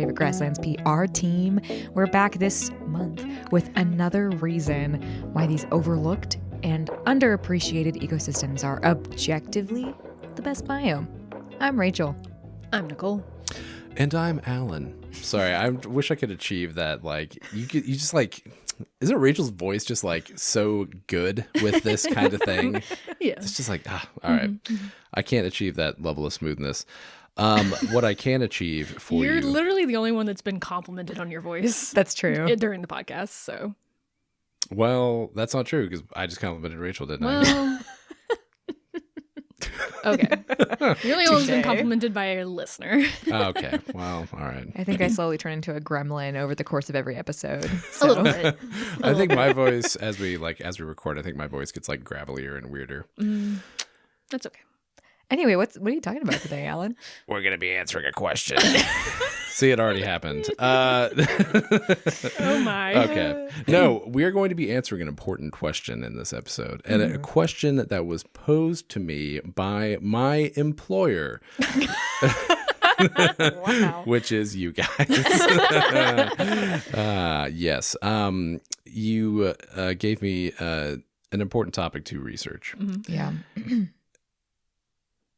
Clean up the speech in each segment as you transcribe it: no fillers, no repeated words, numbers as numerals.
favorite grasslands PR team. We're back this month with another reason why these overlooked and underappreciated ecosystems are objectively the best biome. I'm Rachel. I'm Nicole. And I'm Allan. Sorry, I wish I could achieve that. Like, you just like, isn't Rachel's voice just like so good with this kind of thing? Yeah. It's just like, all right. I can't achieve that level of smoothness. What I can achieve for You're you. literally the only one that's been complimented on your voice. That's true. During the podcast, so. Well, that's not true because I just complimented Rachel, didn't I? Well, okay. You're the only one who's been Touché. complimented by a listener. Okay. Well, all right. I think I slowly turn into a gremlin over the course of every episode. A little bit. I think my voice, as we record, I think my voice gets like gravelier and weirder. That's okay. Anyway, what are you talking about today, Allan? We're going to be answering a question. See, it already happened. Oh my. Okay. No, we are going to be answering an important question in this episode. And a question that was posed to me by my employer. Wow. Which is you guys. Yes. You gave me an important topic to research. Yeah.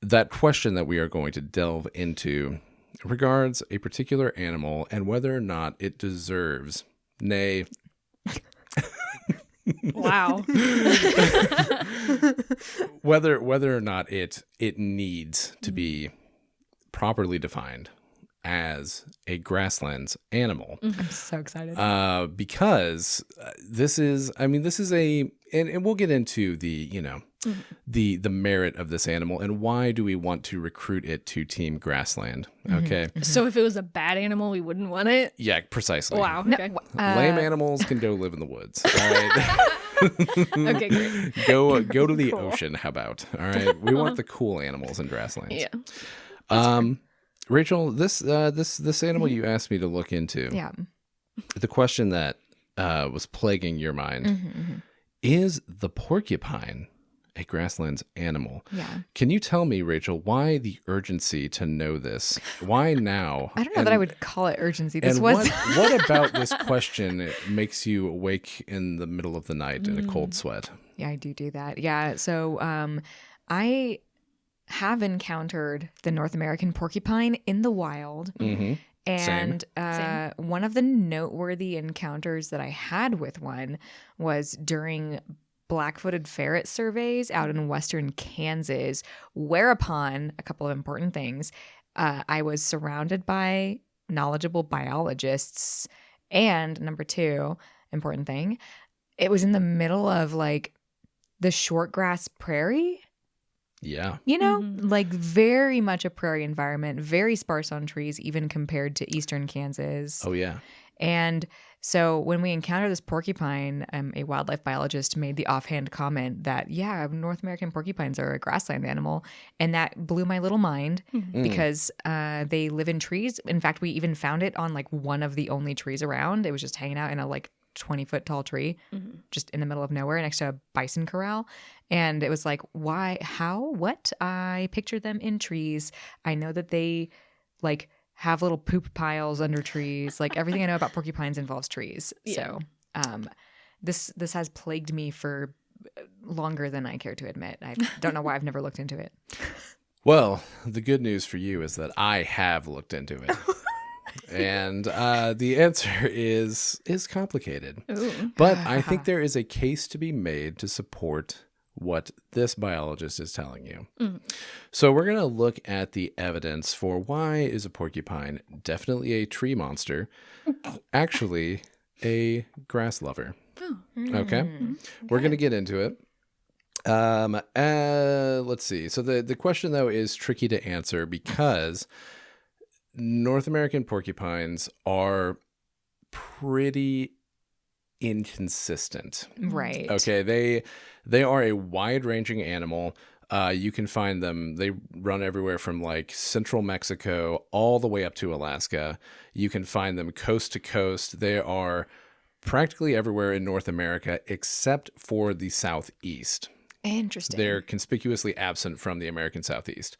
That question that we are going to delve into regards a particular animal and whether or not it deserves, nay, Wow. whether or not it needs to be properly defined as a grasslands animal. I'm so excited. Because this is a, and we'll get into the, the merit of this animal and why do we want to recruit it to Team Grassland. Okay. So if it was a bad animal, we wouldn't want it? Yeah, precisely. Wow. No, Okay. Lame animals can go live in the woods. All right. Okay, great. Go to the ocean. How about? All right. We want the cool animals in grasslands. Yeah. Rachel, this animal you asked me to look into. Yeah. The question that was plaguing your mind is the porcupine a grasslands animal? Yeah. Can you tell me, Rachel, why the urgency to know this? Why now? I don't know that I would call it urgency. This was what about this question makes you awake in the middle of the night in a cold sweat? Yeah, I do that. Yeah. So I have encountered the North American porcupine in the wild. Mm-hmm. And Same. one of the noteworthy encounters that I had with one was during black-footed ferret surveys out in western Kansas, whereupon a couple of important things. I was surrounded by knowledgeable biologists. And number two, important thing, it was in the middle of like the shortgrass prairie. Yeah. Like very much a prairie environment, very sparse on trees, even compared to eastern Kansas. Oh, yeah. And so when we encountered this porcupine, a wildlife biologist made the offhand comment that, yeah, North American porcupines are a grassland animal. And that blew my little mind because they live in trees. In fact, we even found it on like one of the only trees around. It was just hanging out in a like 20-foot tall tree just in the middle of nowhere next to a bison corral. And it was like, why, how, what? I picture them in trees. I know that they like have little poop piles under trees. Like everything I know about porcupines involves trees. Yeah. So this has plagued me for longer than I care to admit. I don't know why I've never looked into it. Well, the good news for you is that I have looked into it. And the answer is complicated. Ooh. But I think there is a case to be made to support what this biologist is telling you. So we're going to look at the evidence for why is a porcupine definitely a tree monster, actually a grass lover. Okay? We're going to get into it. Let's see. So the question, though, is tricky to answer because North American porcupines are pretty inconsistent. Right. Okay, they are a wide-ranging animal. You can find them. They run everywhere from like central Mexico all the way up to Alaska. You can find them coast to coast. They are practically everywhere in North America except for the Southeast. Interesting. They're conspicuously absent from the American Southeast.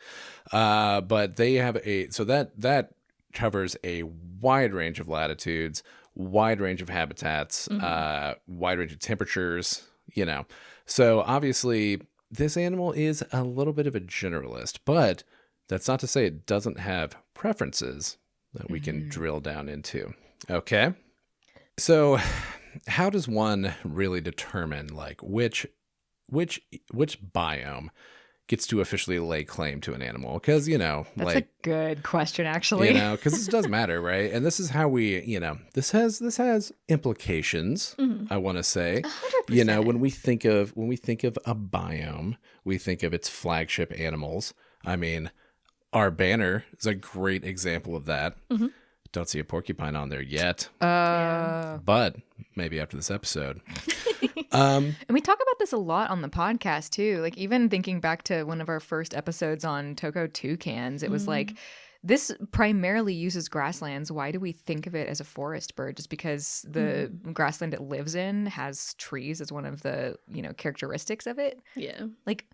But they have so that covers a wide range of latitudes, wide range of habitats, wide range of temperatures, you know. So obviously this animal is a little bit of a generalist, but that's not to say it doesn't have preferences that we can drill down into. Okay. So how does one really determine like which biome gets to officially lay claim to an animal? Because, you know, That's like, a good question, actually. you know, because this does matter, right? And this is how we, you know, this has implications. I want to say, 100%. you know, when we think of a biome, we think of its flagship animals. I mean, our banner is a great example of that. Don't see a porcupine on there yet, but maybe after this episode. And we talk about this a lot on the podcast too. Like even thinking back to one of our first episodes on Toko toucans, it was like, this primarily uses grasslands. Why do we think of it as a forest bird? Just because the grassland it lives in has trees as one of the, you know, characteristics of it. Yeah. Like,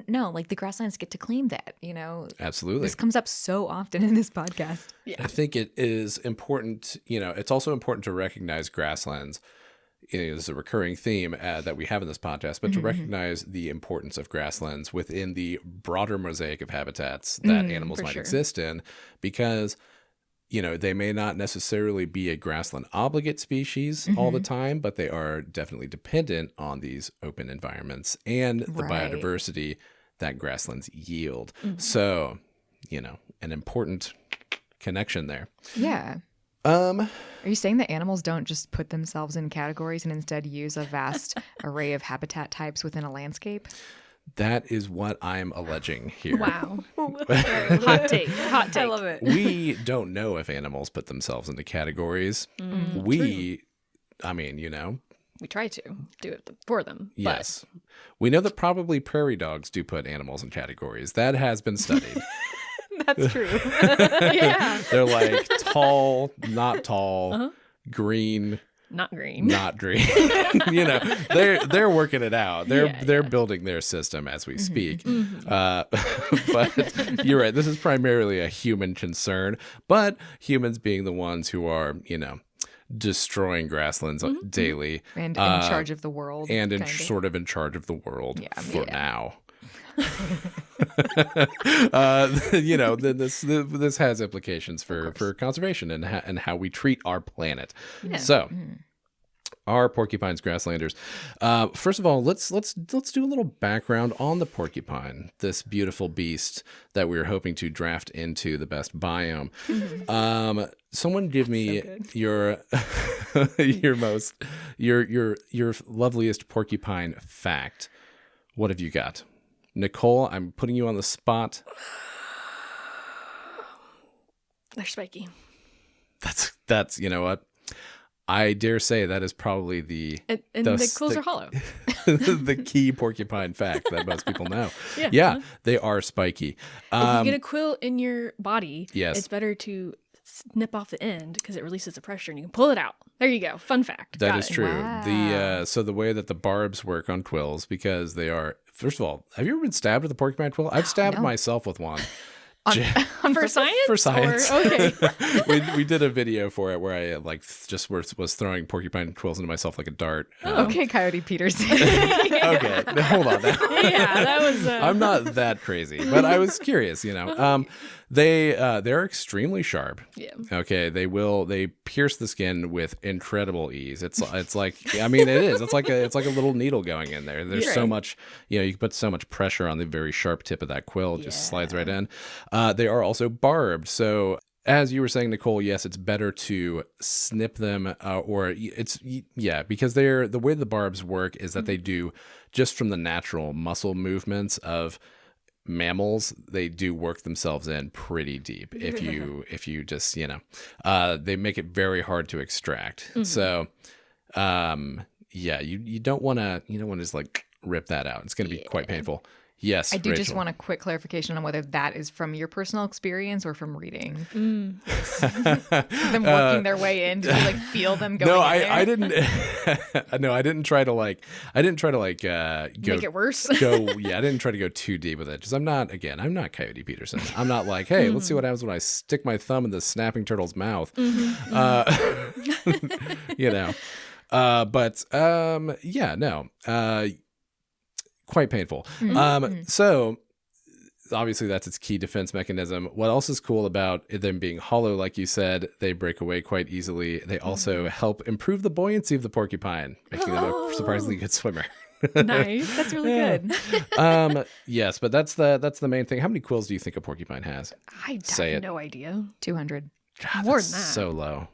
no, like the grasslands get to claim that, you know. Absolutely. This comes up so often in this podcast. Yeah. I think it is important, you know, it's also important to recognize grasslands. You know, there's a recurring theme that we have in this podcast, but to recognize the importance of grasslands within the broader mosaic of habitats that animals might exist in, because, you know, they may not necessarily be a grassland obligate species all the time, but they are definitely dependent on these open environments and the biodiversity that grasslands yield. So, you know, an important connection there. Yeah. Are you saying that animals don't just put themselves in categories and instead use a vast array of habitat types within a landscape? That is what I'm alleging here. Wow. Hot take. Hot take. I love it. We don't know if animals put themselves into categories. I mean, you know. We try to do it for them. Yes. We know that probably prairie dogs do put animals in categories. That has been studied. That's true. Yeah. They're like tall, not tall, green, Not green. not green. You know, they're working it out. They're building their system as we speak. But you're right. This is primarily a human concern, but humans being the ones who are, you know, destroying grasslands daily And in charge of the world. and in kinda. sort of in charge of the world for now. You know, this has implications for conservation and how we treat our planet. So, our porcupines, grasslanders. First of all, let's do a little background on the porcupine, this beautiful beast that we're hoping to draft into the best biome. Someone give me your your loveliest porcupine fact. What have you got? Nicole, I'm putting you on the spot. They're spiky. That's you know what? I dare say that is probably the The quills are hollow. the key porcupine fact that most people know. Yeah, they are spiky. If you get a quill in your body, Yes. it's better to snip off the end because it releases the pressure and you can pull it out. There you go. Fun fact. That Got is it. true. Wow. So the way that the barbs work on quills, because they are, first of all, have you ever been stabbed with a porcupine quill? I've stabbed myself with one. For science? For science. Or, okay. we did a video for it where I like just was throwing porcupine quills into myself like a dart. Okay, Coyote Peterson. Okay, hold on now. Yeah, that was. I'm not that crazy, but I was curious, you know. They're extremely sharp. Yeah. Okay, they pierce the skin with incredible ease. It's like, I mean, it is. It's like a little needle going in there. There's so much, you know, you can put so much pressure on the very sharp tip of that quill, it just slides right in. They are also barbed. So as you were saying, Nicole, yes, it's better to snip them because the way the barbs work is that they do just from the natural muscle movements of mammals, they do work themselves in pretty deep if you just, you know, they make it very hard to extract. So you don't want to just like rip that out. It's going to be quite painful. Yes, I do just Rachel. want a quick clarification on whether that is from your personal experience or from reading. Them working their way in. Did you like feel them going? No, in there? I didn't. No, I didn't try to like. I didn't try to like go. Make it worse. I didn't try to go too deep with it because I'm not Coyote Peterson. I'm not like, hey, let's see what happens when I stick my thumb in the snapping turtle's mouth. You know. Quite painful. So obviously that's its key defense mechanism. What else is cool about them being hollow, like you said, they break away quite easily. They also help improve the buoyancy of the porcupine, making them a surprisingly good swimmer. Nice. That's really good. Yes, but that's the main thing. How many quills do you think a porcupine has? I Say have it. no idea. 200. God, More that's than that. so low.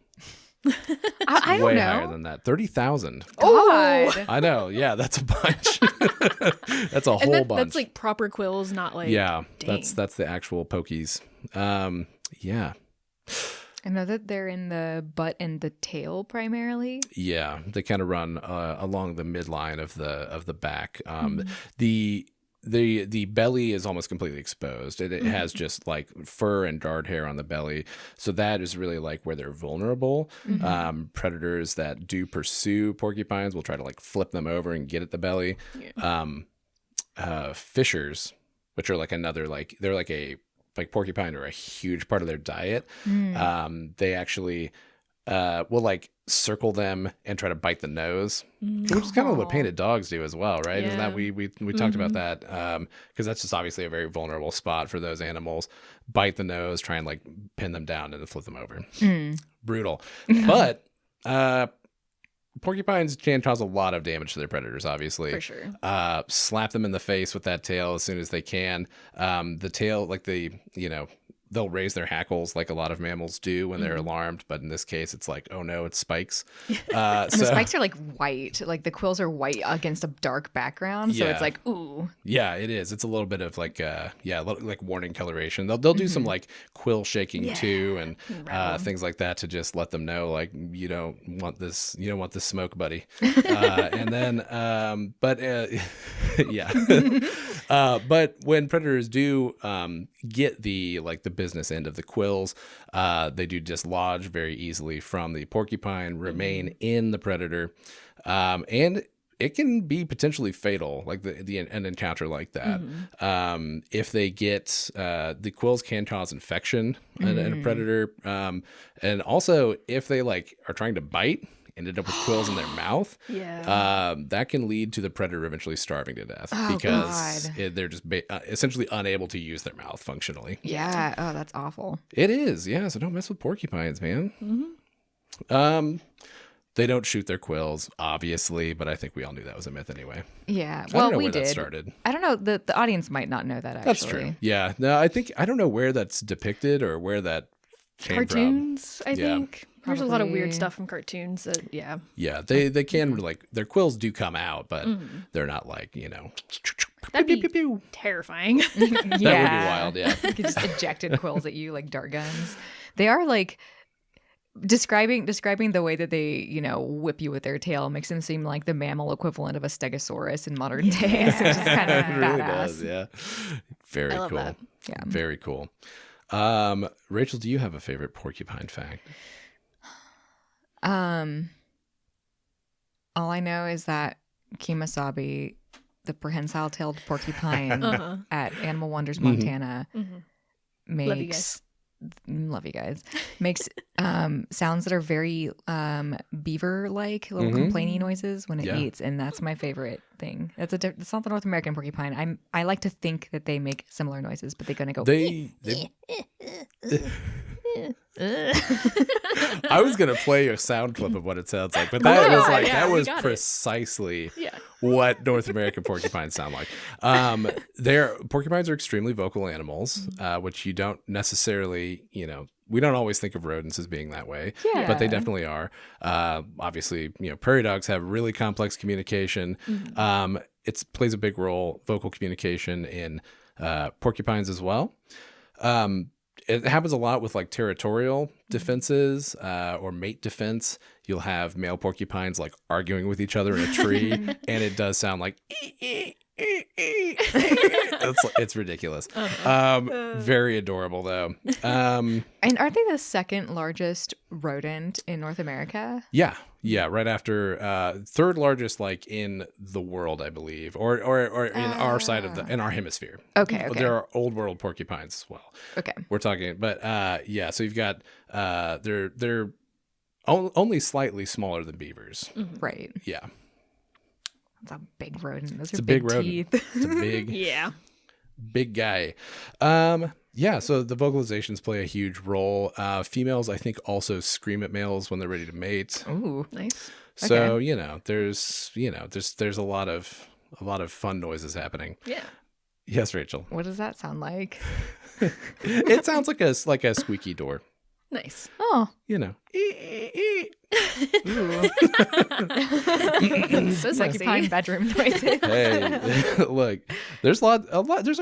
I don't Way know. higher than that. 30,000. God. I know. Yeah, that's a bunch. That's a And whole bunch. that's like proper quills, not like Yeah, dang. that's the actual pokies. Yeah. I know that they're in the butt and the tail primarily. Yeah, they kind of run along the midline of the back. The belly is almost completely exposed. It has just like fur and dark hair on the belly, so that is really like where they're vulnerable. Predators that do pursue porcupines will try to like flip them over and get at the belly. Fishers, which are like another like they're like porcupine are a huge part of their diet. They actually will like circle them and try to bite the nose, which is kind of what painted dogs do as well, right? Isn't that we talked about that because that's just obviously a very vulnerable spot for those animals. Bite the nose, try and like pin them down and then flip them over. Brutal. But porcupines can cause a lot of damage to their predators, obviously. For sure. Slap them in the face with that tail as soon as they can. The tail, like they'll raise their hackles like a lot of mammals do when they're alarmed. But in this case, it's like, oh no, it's spikes. And the spikes are like white. Like the quills are white against a dark background. So Yeah. it's like, ooh. Yeah, it is. It's a little bit of like like warning coloration. They'll do some like quill shaking too and things like that to just let them know like you don't want this smoke, buddy. And then but when predators do get the business end of the quills, they do dislodge very easily from the porcupine, remain in the predator, and it can be potentially fatal, like an encounter like that. If they get the quills can cause infection in a predator, and also if they like are trying to bite, ended up with quills in their mouth, that can lead to the predator eventually starving to death because they're just essentially unable to use their mouth functionally. Yeah. Oh, that's awful. It is. Yeah. So don't mess with porcupines, man. They don't shoot their quills, obviously, but I think we all knew that was a myth anyway. Yeah. I Well, don't know we where did. that started. I don't know. The audience might not know that actually. That's true. Yeah. No, I don't know where that's depicted or where that came Cartoons, I Yeah. think. There's a lot of Probably. weird stuff from cartoons that, from. Yeah. They can like their quills do come out, but they're not like, That'd be pew, pew, pew. terrifying. Yeah. That would be wild, yeah. You could just ejected quills at you like dart guns. They are like describing the way that they, whip you with their tail makes them seem like the mammal equivalent of a stegosaurus in modern days, which is kind of It really badass. does, yeah. Very I love cool. that. Yeah. Very cool. Rachel, do you have a favorite porcupine fact? All I know is that Kemosabe, the prehensile-tailed porcupine at Animal Wonders, Montana, makes Love you guys. Love you guys. Makes sounds that are very beaver-like, little complaining noises when it eats, and that's my favorite thing. It's not the North American porcupine. I like to think that they make similar noises, but they're gonna go. I was gonna play a sound clip of what it sounds like, but that was got it. precisely what North American porcupines sound like. Porcupines are extremely vocal animals, which you don't necessarily, we don't always think of rodents as being that way, but they definitely are. Obviously, prairie dogs have really complex communication. It plays a big role, vocal communication in porcupines as well. It happens a lot with like territorial defenses or mate defense. You'll have male porcupines like arguing with each other in a tree, and it does sound like It's ridiculous. Very adorable though. And aren't they the second largest rodent in North America? Yeah, right after third largest, like in the world, I believe, or in our side of in our hemisphere. Okay. There are old world porcupines as well. Okay, We're talking, but yeah. So you've got they're only slightly smaller than beavers. right. Yeah, It's a big rodent. Those it's are a big big rodent. teeth. It's a big, Yeah. big guy. Yeah. So the vocalizations play a huge role. Females, I think, also scream at males when they're ready to mate. Ooh. Nice. So there's a lot of fun noises happening. Yeah. Yes, Rachel. What does that sound like? It sounds like a squeaky door. Nice. Oh. Ooh. So Porcupine sexy. bedroom noises. Hey, look, there's I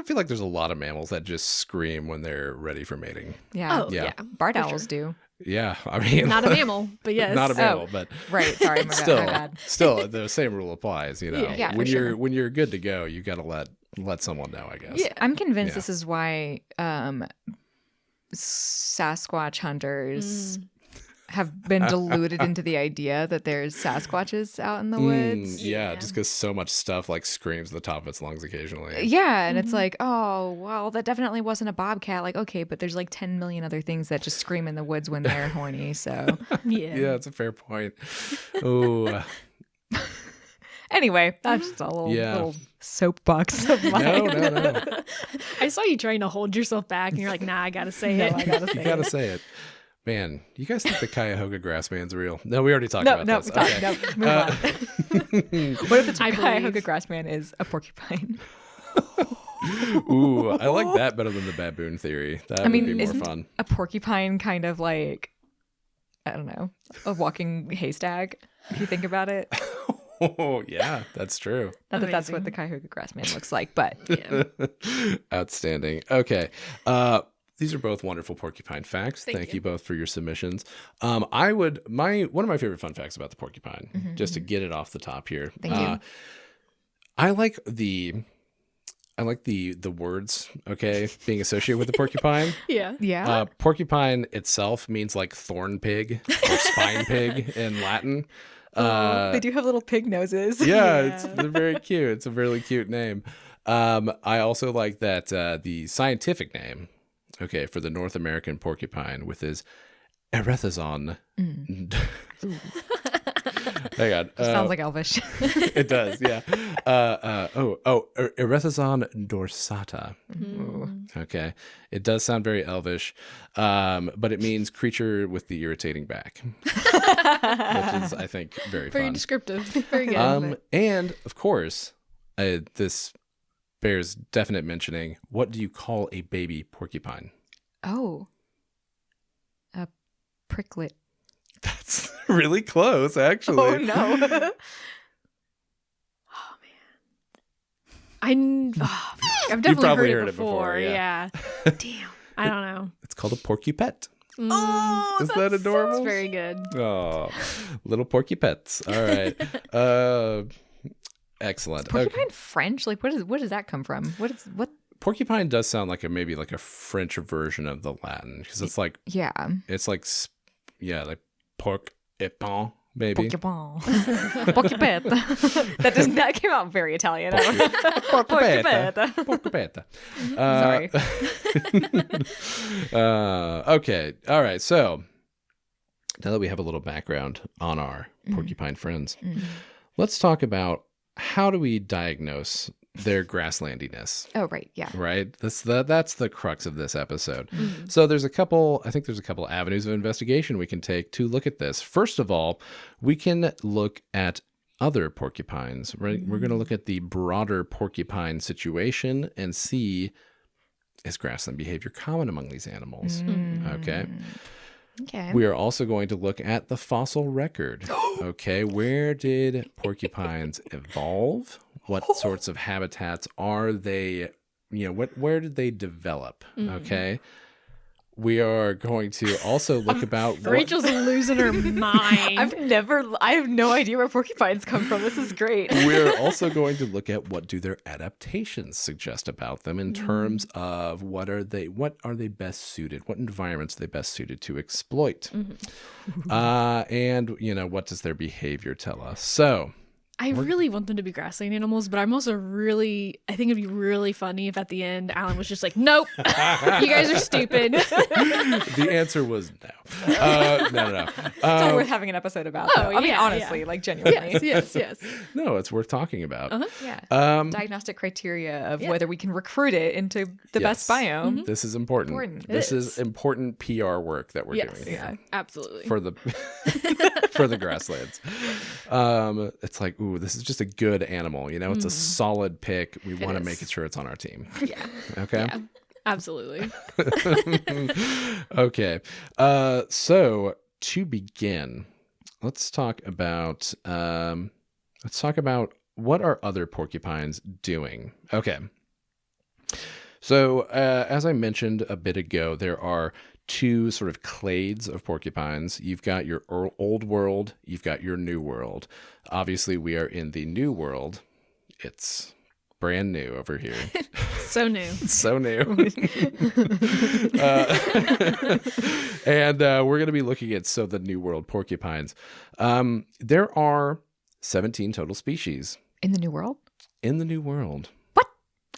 feel like there's a lot of mammals that just scream when they're ready for mating. Yeah. Oh, Yeah. yeah. Barred for owls sure. do. Yeah, I mean, Not a mammal, but yes. not a mammal, but Right. Sorry. My still, bad. still, the same rule applies. You know, Yeah, when for sure. when you're good to go, you got to let someone know. I guess. Yeah. I'm convinced Yeah. this is why Sasquatch hunters have been deluded into the idea that there's Sasquatches out in the woods. Yeah, just because so much stuff like screams at the top of its lungs occasionally. Yeah, and it's like, oh, well, that definitely wasn't a bobcat. Like, okay, but there's like 10 million other things that just scream in the woods when they're horny. So, Yeah. Yeah, it's a fair point. Oh, anyway, that's just a little soapbox of mine. no. I saw you trying to hold yourself back, and you're like, nah, I gotta say it. I gotta You say gotta it. say it. Man, you guys think the Cuyahoga grass man's real? No, we already talked No, about this. Okay. move on. What if the I Cuyahoga believe. grassman is a porcupine? Ooh, I like that better than the baboon theory. That would be more isn't fun. a porcupine kind of like, I don't know, a walking haystack, if you think about it? Oh, yeah, that's true. Not that that's what Amazing. the Cuyahoga grassman looks like, but Yeah. Outstanding. Okay. These are both wonderful porcupine facts. Thank you both for your submissions. One of my favorite fun facts about the porcupine, just to get it off the top here. Thank you. I like the words, okay, being associated with the porcupine. Yeah. yeah. Porcupine itself means like thorn pig or spine pig in Latin. They do have little pig noses. Yeah, they're very cute. It's a really cute name. I also like that the scientific name, okay, for the North American porcupine with his Erethizon. Hang on. Sounds like Elvish. It does, yeah. Erethizon dorsata. Okay. It does sound very Elvish, but it means creature with the irritating back, which is, I think, very Very fun. descriptive. Very good. And, of course, this bears definite mentioning. What do you call a baby porcupine? Oh. A pricklet. That's really close, actually. Oh, no. I've definitely probably heard it before. yeah. Damn. I don't know. It's called a porcupette. Oh, Is that adorable? That's very good. Oh, little porcupets. All right. Excellent. Porcupine French? Like, what does that come from? What? Porcupine does sound like maybe like a French version of the Latin because it's like Yeah. like porc épin, maybe. Porcupine. Porcupette. That came out very Italian. I don't know. Porcupette. Sorry. Okay. All right. So now that we have a little background on our porcupine friends, let's talk about how do we diagnose their grasslandiness. Oh, right. Yeah. Right. That's the crux of this episode. So there's a couple avenues of investigation we can take to look at this. First of all, we can look at other porcupines, right? We're going to look at the broader porcupine situation and see, is grassland behavior common among these animals? Okay. Okay. We are also going to look at the fossil record. Okay, where did porcupines evolve? What sorts of habitats are they? Where did they develop? Okay. we are going to also look about Rachel's losing her mind. I have no idea where porcupines come from. This is great. We're also going to look at what do their adaptations suggest about them in terms of what are they best suited, what environments are they best suited to exploit, and what does their behavior tell us. So I really want them to be grassland animals, but I'm also I think it'd be really funny if at the end Allan was just like, nope, you guys are stupid. The answer was no. No. It's all worth having an episode about. Though. I mean, honestly, like genuinely. Yes. No, it's worth talking about. Yeah. Diagnostic criteria of whether we can recruit it into the best biome. This is important. This is important PR work that we're doing. Yeah, absolutely. For the for the grasslands. It's like, ooh, this is just a good animal. It's a solid pick. We want to make sure it's on our team. Yeah. Okay. Yeah, absolutely. Okay. So to begin, let's talk about what are other porcupines doing. Okay. So as I mentioned a bit ago, there are two sort of clades of porcupines. You've got your old world, you've got your new world. Obviously, we are in the new world. It's brand new over here. So new. So new. And we're going to be looking at the new world porcupines. There are 17 total species. In the New World? In the new world.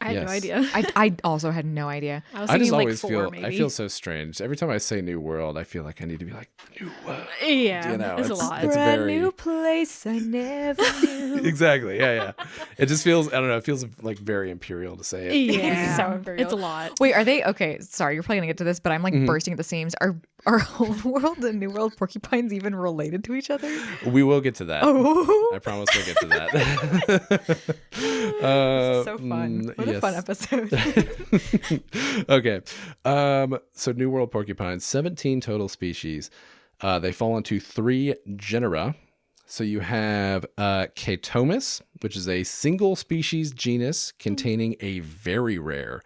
I had no idea. I also had no idea. I was thinking just like always 4, maybe. I feel so strange. Every time I say new world, I feel like I need to be like, new world. Yeah, it's a lot. It's Brand very new place I never knew. Exactly. Yeah. It just feels, I don't know, it feels like very imperial to say it. Yeah, So imperial. it's a lot. Wait, are they okay? Sorry, you're probably gonna get to this, but I'm like bursting at the seams. Are old world and new world porcupines even related to each other? We will get to that. I promise we'll get to that. This is so fun. What a fun episode. Okay. So New World porcupines, 17 total species. They fall into 3 genera. So you have Catomus, which is a single species genus containing a very rare,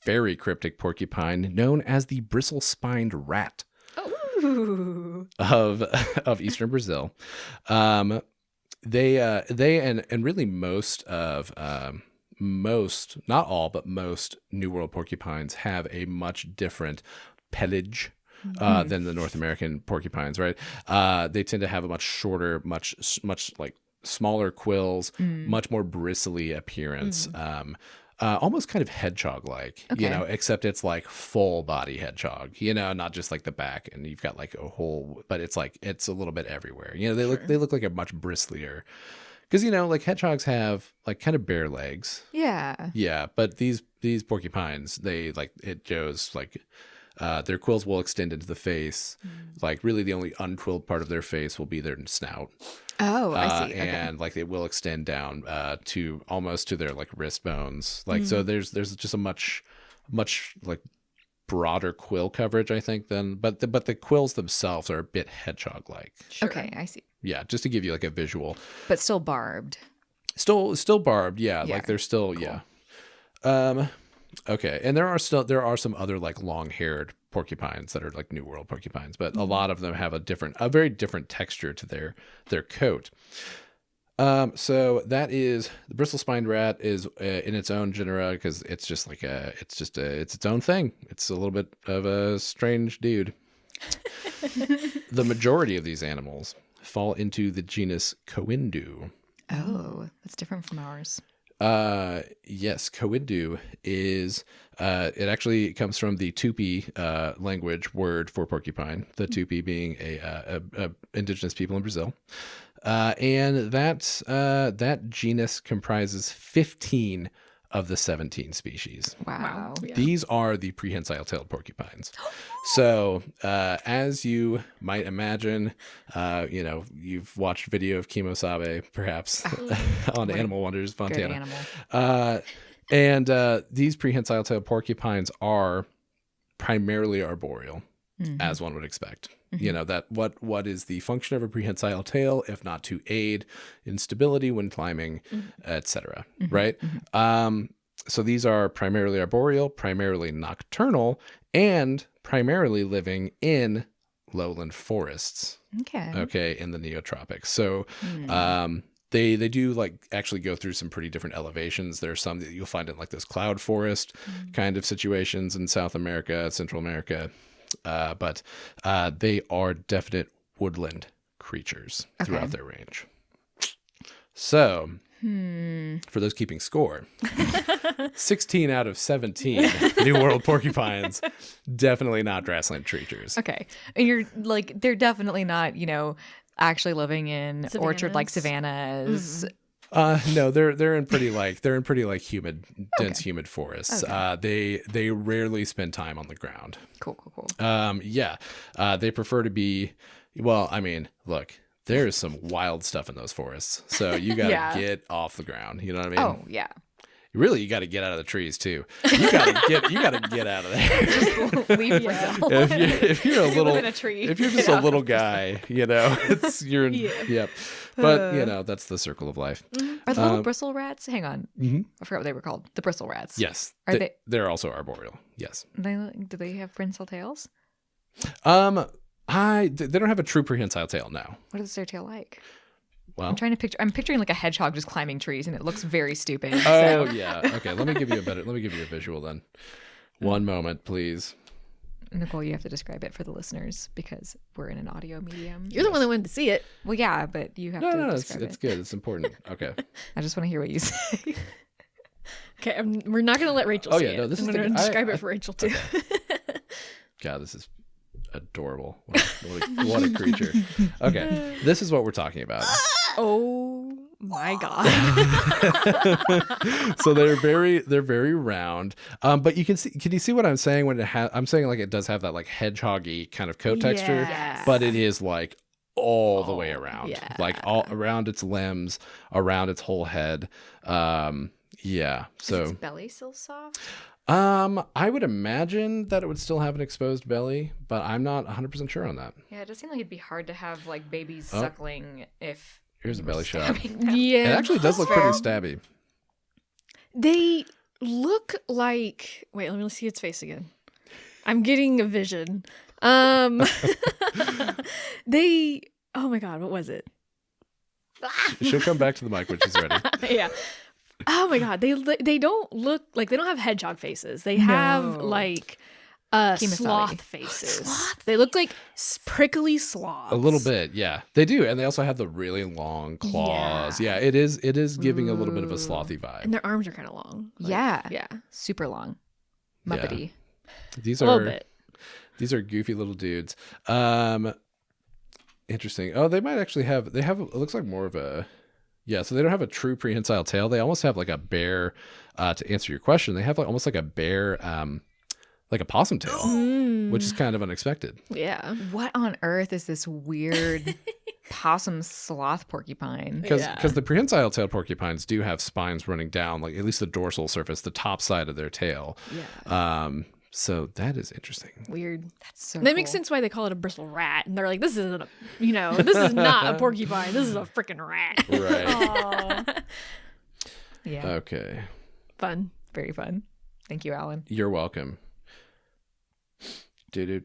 very cryptic porcupine known as the bristle-spined rat. Ooh. Of eastern Brazil. They and really most, not all, but most New World porcupines have a much different pelage than the North American porcupines, right? They tend to have a much shorter, much like smaller quills, much more bristly appearance. Almost kind of hedgehog-like, except it's like full body hedgehog, not just like the back and you've got like a whole, but it's like, it's a little bit everywhere. They look like a much bristlier, because, like hedgehogs have like kind of bare legs. Yeah. Yeah. But these porcupines, they like, it goes like, their quills will extend into the face. Like really the only unquilled part of their face will be their snout. Oh, I see. Okay. And like it will extend down to almost to their like wrist bones. Like so there's just a much like broader quill coverage, I think, but the quills themselves are a bit hedgehog like. Sure. Okay, I see. Yeah, just to give you like a visual. But still barbed. Still barbed, yeah. Like they're still cool. Yeah. Okay, and there are some other like long-haired porcupines that are like New World porcupines, but a lot of them have a very different texture to their coat. So that is the bristle-spined rat is in its own genera because it's just like it's its own thing. It's a little bit of a strange dude. The majority of these animals fall into the genus Coindu. Oh, that's different from ours. Yes, Coindu is, it actually comes from the Tupi language word for porcupine, the Tupi being a indigenous people in Brazil. And that genus comprises 15 of the 17 species. Wow. Yeah. These are the prehensile-tailed porcupines. So, as you might imagine, you've watched video of Kimosabe, perhaps, on Animal Wonders, Fontana. Good animal. And these prehensile-tailed porcupines are primarily arboreal, as one would expect. That what is the function of a prehensile tail if not to aid in stability when climbing, etc. Right? So these are primarily arboreal, primarily nocturnal, and primarily living in lowland forests. Okay, in the neotropics. So they do like actually go through some pretty different elevations. There's some that you'll find in like this cloud forest kind of situations in South America, Central America. But they are definite woodland creatures throughout their range. So, for those keeping score, 16 out of 17 New World porcupines, definitely not grassland creatures. Okay. And you're like, they're definitely not, actually living in orchard-like savannas. No, they're in pretty like humid, dense, humid forests. They rarely spend time on the ground. Cool. They prefer to be. Well, I mean, look, there's some wild stuff in those forests, so you gotta get off the ground. You know what I mean? Oh yeah. Really, you got to get out of the trees too. You gotta get out of there. Just leave yourself. If you're a little, in a tree. if you're just a little guy, you're in. Yep. But that's the circle of life. Are the little bristle rats? Hang on, I forgot what they were called. The bristle rats. Yes. Are they? They're also arboreal. Yes. Do they have prehensile tails? They don't have a true prehensile tail now. What is their tail like? Well, I'm picturing like a hedgehog just climbing trees, and it looks very stupid. Oh yeah. Okay. Let me give you a visual then. One moment, please. Nicole, you have to describe it for the listeners because we're in an audio medium. You're the one that wanted to see it. Well, yeah, but you have to describe it's good. It's important. Okay. I just want to hear what you say. Okay, we're not going to let Rachel see it. No, this I'm is going to describe it for Rachel too. Okay. God, this is adorable. What a creature. Okay, this is what we're talking about. Oh my God. So they're very round. But you can see what I'm saying when I'm saying like it does have that like hedgehoggy kind of coat texture, but it is like all the way around, like all around its limbs, around its whole head. So is its belly still soft? I would imagine that it would still have an exposed belly, but I'm not 100% sure on that. Yeah, it does seem like it'd be hard to have like babies suckling if. Here's a belly shot. Yeah. It actually does look pretty stabby. They look like. Wait, let me see its face again. I'm getting a vision. They. Oh my God, what was it? She'll come back to the mic when she's ready. Yeah. Oh my God, they don't look like they don't have hedgehog faces. They have like sloth faces. They look like prickly sloths. A little bit, yeah. They do, and they also have the really long claws. Yeah, it is giving a little bit of a slothy vibe. And their arms are kind of long. Yeah. Super long. Muppety. Yeah. A little bit. These are goofy little dudes. Interesting. Oh, they might actually have. They have. It looks like more of a. Yeah, so they don't have a true prehensile tail. They almost have like a bear. To answer your question, they have like almost like a bear, like a possum tail, which is kind of unexpected. Yeah. What on earth is this weird possum sloth porcupine? Because the prehensile tailed porcupines do have spines running down, like at least the dorsal surface, the top side of their tail. Yeah. So that is interesting. Weird. That's so. That makes sense why they call it a bristle rat, and they're like, this isn't this is not a porcupine. This is a freaking rat. Right. Yeah. Okay. Fun. Very fun. Thank you, Allan. You're welcome. Okay.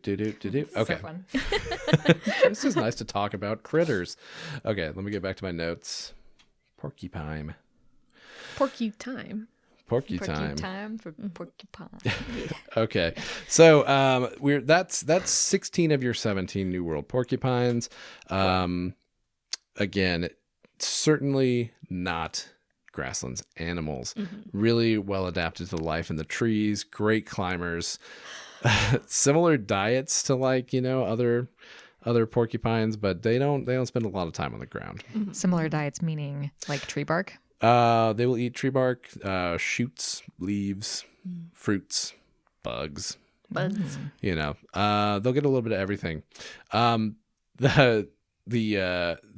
So fun. This is nice to talk about critters. Okay, let me get back to my notes. Porcupine. Porcupine. Porcupine for porcupine. Okay, so that's 16 of your 17 New World porcupines. Again, certainly not grasslands animals. Really well adapted to life in the trees. Great climbers. Similar diets to other porcupines, but they don't spend a lot of time on the ground. Similar diets meaning like tree bark. They will eat tree bark, shoots, leaves, fruits, bugs. They'll get a little bit of everything. That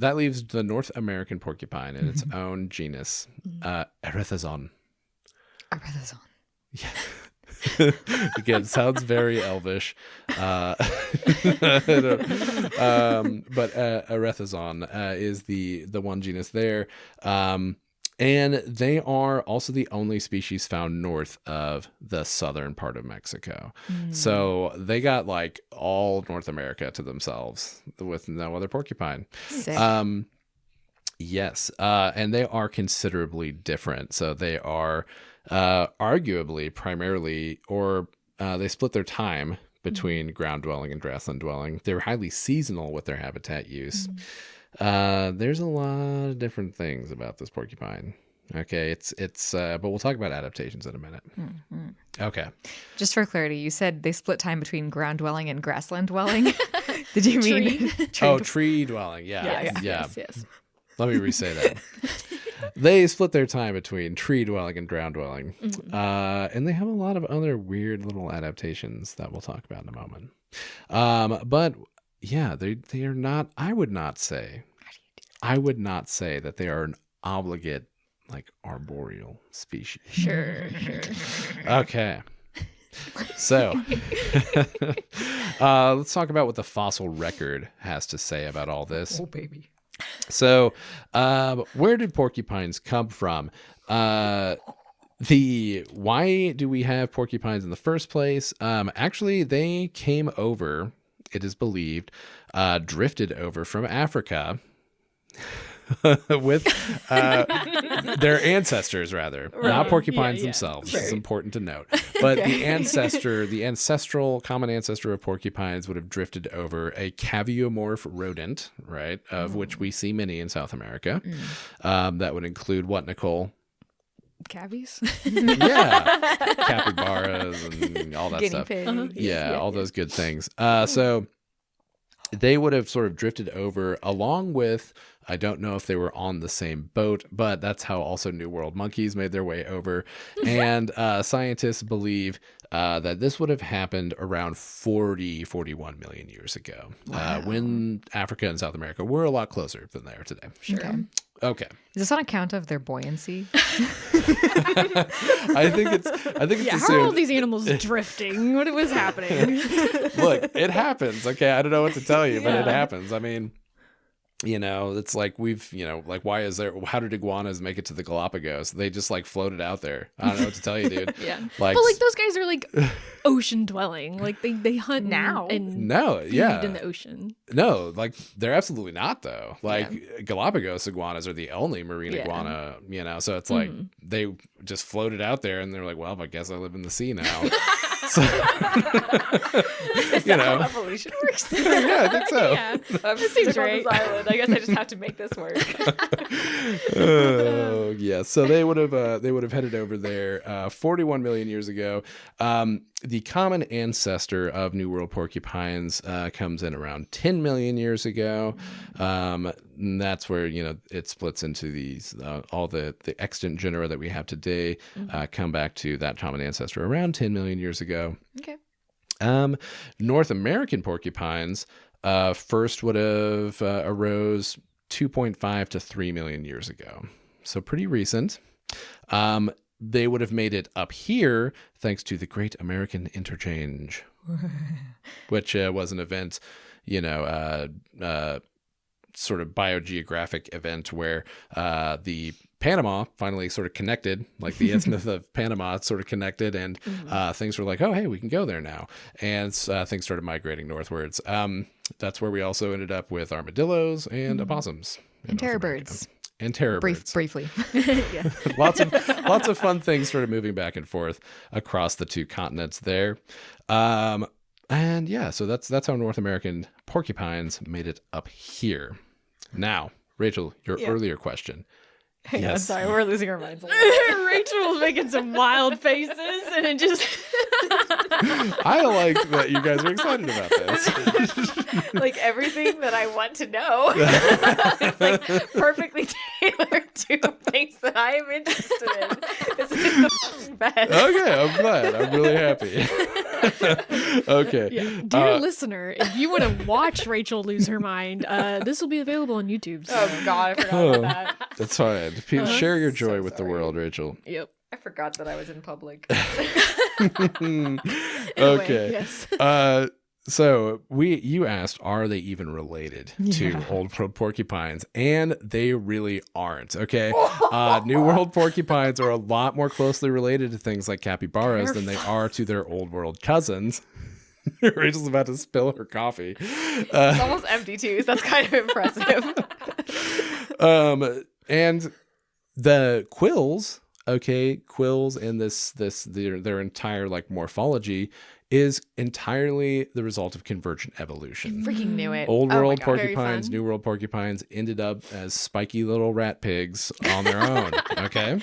leaves the North American porcupine in its own genus, Erethizon. Erethizon. Yeah. Again, sounds very elvish. But Erethizon is the one genus there. And they are also the only species found north of the southern part of Mexico. So they got like all North America to themselves with no other porcupine. Sick. Yes. And they are considerably different. So they are arguably primarily, or they split their time between ground dwelling and grassland dwelling. They're highly seasonal with their habitat use. There's a lot of different things about this porcupine. Okay, it's but we'll talk about adaptations in a minute. Okay. Just for clarity, you said they split time between ground dwelling and grassland dwelling. Did you mean Tree dwelling? Yeah. Yes. Let me re-say that. They split their time between tree dwelling and ground dwelling, and they have a lot of other weird little adaptations that we'll talk about in a moment. But yeah, they are not. I would not say that they are an obligate, like, arboreal species. Sure. Okay. So let's talk about what the fossil record has to say about all this. Oh, baby. So where did porcupines come from? Why do we have porcupines in the first place? Actually, they came over, it is believed, drifted over from Africa with their ancestors, rather. Right. Not porcupines themselves. Sure. It's important to note. But the ancestral common ancestor of porcupines would have drifted over a caviomorph rodent, right, of which we see many in South America. That would include what, Nicole? Cavies? Yeah. Capybaras and all that stuff. Pigs. Yeah, all those good things. So they would have sort of drifted over along with, I don't know if they were on the same boat, but that's how also New World monkeys made their way over. And scientists believe that this would have happened around 41 million years ago, when Africa and South America were a lot closer than they are today. Sure. Okay. Is this on account of their buoyancy? I think it's how are all these animals drifting? What was happening? Look, it happens. Okay, I don't know what to tell you, but it happens. I mean, it's like how did iguanas make it to the Galapagos? They just like floated out there. I don't know what to tell you, dude. But like those guys are like ocean dwelling. Like they hunt now and feed in the ocean. No, like they're absolutely not though. Like Galapagos iguanas are the only marine iguana, so it's like they just floated out there and they're like, well, I guess I live in the sea now. So, Is that how evolution works? Yeah, I think so. I'm just on this island. I guess I just have to make this work. Oh, yeah. So they would have headed over there 41 million years ago. The common ancestor of New World porcupines comes in around 10 million years ago. And that's where it splits into these all the extant genera that we have today come back to that common ancestor around 10 million years ago. Okay. North American porcupines first would have arose 2.5 to 3 million years ago. So pretty recent. They would have made it up here thanks to the Great American Interchange, which was an event, sort of biogeographic event where the Panama finally sort of connected, like the isthmus of Panama sort of connected, and things were like, oh, hey, we can go there now. And things started migrating northwards. That's where we also ended up with armadillos and opossums. And terror birds. And terror birds. Briefly. Lots of fun things started moving back and forth across the two continents there. And yeah, so that's how North American porcupines made it up here. Now, Rachel, your earlier question. Hang on, sorry, we're losing our minds. Rachel was making some wild faces, and it just... I like that you guys are excited about this. Like everything that I want to know. It's like perfectly tailored to things that I am interested in. This is the best. Okay, I'm glad. I'm really happy. Okay. Yeah. Dear listener, if you want to watch Rachel lose her mind, this will be available on YouTube. So. Oh, God, I forgot about that. That's fine. Share your joy with the world, Rachel. Yep. I forgot that I was in public. Okay. Yes. So you asked, are they even related to Old World porcupines? And they really aren't. Okay. New World porcupines are a lot more closely related to things like capybaras than they are to their Old World cousins. Rachel's about to spill her coffee. It's almost empty too, so that's kind of impressive. And the quills, quills and their entire like morphology is entirely the result of convergent evolution. Freaking knew it. Old World porcupines, New World porcupines ended up as spiky little rat pigs on their own. Okay.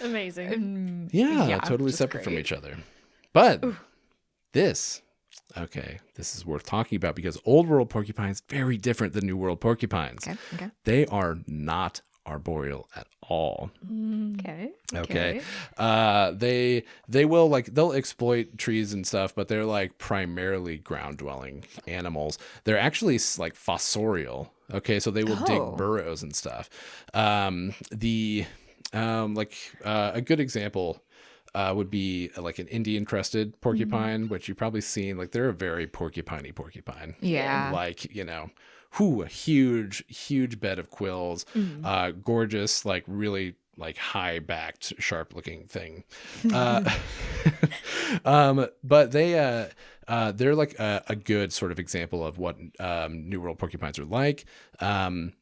Amazing. Yeah, totally separate from each other. But this is worth talking about because Old World porcupines very different than New World porcupines. Okay. They are not arboreal at all. Okay. They'll exploit trees and stuff, but they're like primarily ground dwelling animals. They're actually like fossorial. Okay, so they will dig burrows and stuff. A good example would be like an Indian crested porcupine, which you've probably seen. Like they're a very porcupine-y porcupine. Yeah. Like, a huge bed of quills, gorgeous, like really like high backed, sharp looking thing. But they're like a good sort of example of what New World porcupines are like. And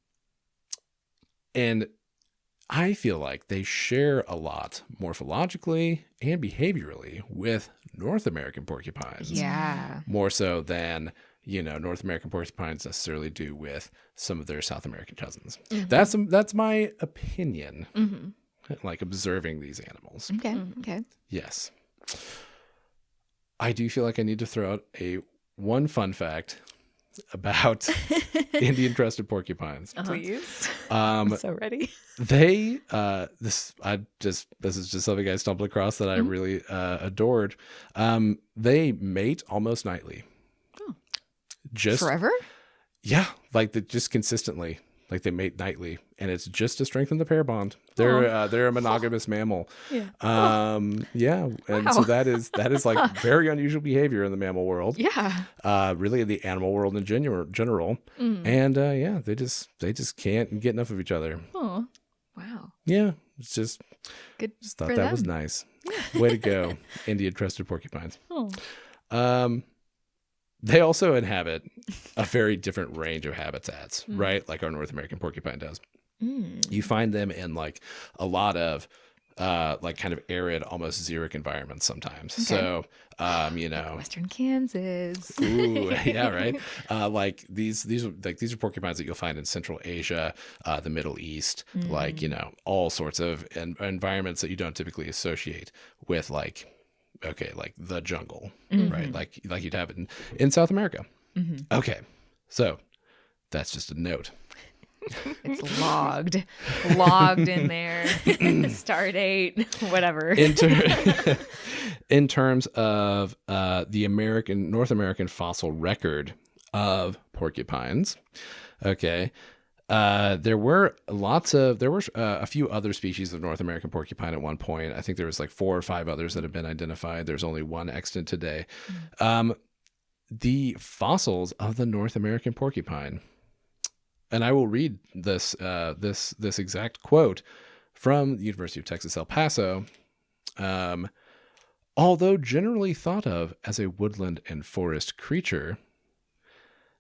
I feel like they share a lot morphologically and behaviorally with North American porcupines. Yeah. More so than, North American porcupines necessarily do with some of their South American cousins. Mm-hmm. That's my opinion, like observing these animals. Okay. Yes. I do feel like I need to throw out one fun fact about Indian crested porcupines. Please. I'm so ready. They this is just something I stumbled across that I really adored. They mate almost nightly. Just forever? Yeah, just consistently. Like they mate nightly, and it's just to strengthen the pair bond. They're a monogamous mammal. Yeah. And so that is like very unusual behavior in the mammal world. Yeah. Really in the animal world in general. And they just can't get enough of each other. Oh. Wow. Yeah, it's just good. Just thought that was nice. Way to go, Indian crested porcupines. Oh. They also inhabit a very different range of habitats, right? Like our North American porcupine does. You find them in like a lot of like kind of arid, almost xeric environments sometimes. Okay. So, Western Kansas. Ooh, yeah, right. Like these are porcupines that you'll find in Central Asia, the Middle East, like, all sorts of environments that you don't typically associate with like the jungle, right? Like you'd have it in South America. Okay. So that's just a note. It's logged in there. Start date, whatever. In terms of the North American fossil record of porcupines, okay, there were a few other species of North American porcupine at one point. I think there was like 4 or 5 others that have been identified. There's only one extant today. The fossils of the North American porcupine. And I will read this exact quote from the University of Texas, El Paso. Although generally thought of as a woodland and forest creature,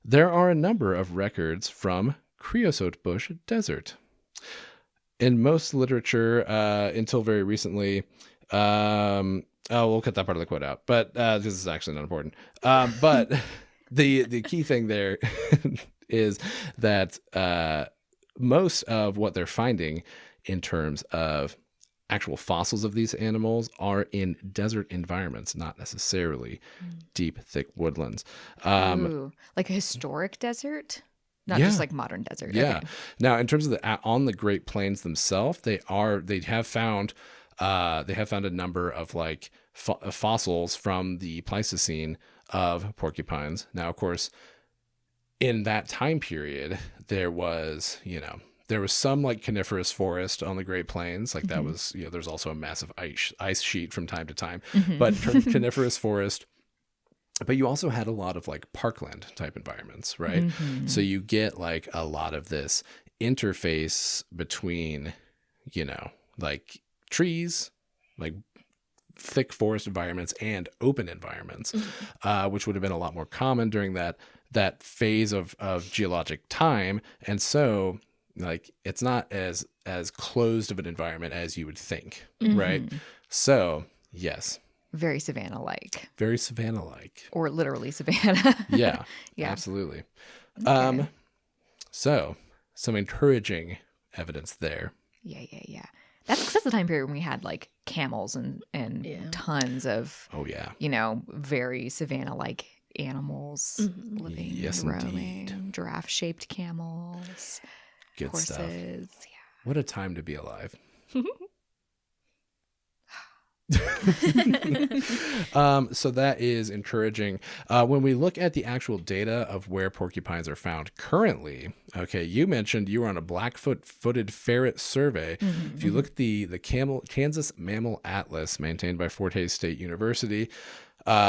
there are a number of records from creosote bush desert. In most literature, until very recently, we'll cut that part of the quote out, but this is actually not important. But the key thing there is that most of what they're finding in terms of actual fossils of these animals are in desert environments, not necessarily deep, thick woodlands. Like a historic desert? Not just like modern desert. Yeah. Okay. Now, in terms of on the Great Plains themselves, they have found a number of like fossils from the Pleistocene of porcupines. Now, of course, in that time period, there was some like coniferous forest on the Great Plains. Like that was, there's also a massive ice sheet from time to time, but coniferous forest, But you also had a lot of like parkland type environments, right? Mm-hmm. So you get like a lot of this interface between, like trees, like thick forest environments and open environments, which would have been a lot more common during that phase of geologic time. And so like it's not as closed of an environment as you would think, right? So yes. Very savanna-like. Very savanna-like. Or literally savanna. Yeah, Yeah. absolutely. Okay. So some encouraging evidence there. Yeah. That's the time period when we had like camels and tons of, Oh yeah. very savanna-like animals living Yes, and roaming. indeed. Giraffe-shaped camels. Good horses. stuff. Yeah. What a time to be alive. So that is encouraging. When we look at the actual data of where porcupines are found currently, okay, you mentioned you were on a Blackfoot-footed ferret survey. If you look at the Kansas Mammal Atlas maintained by Fort Hays State University,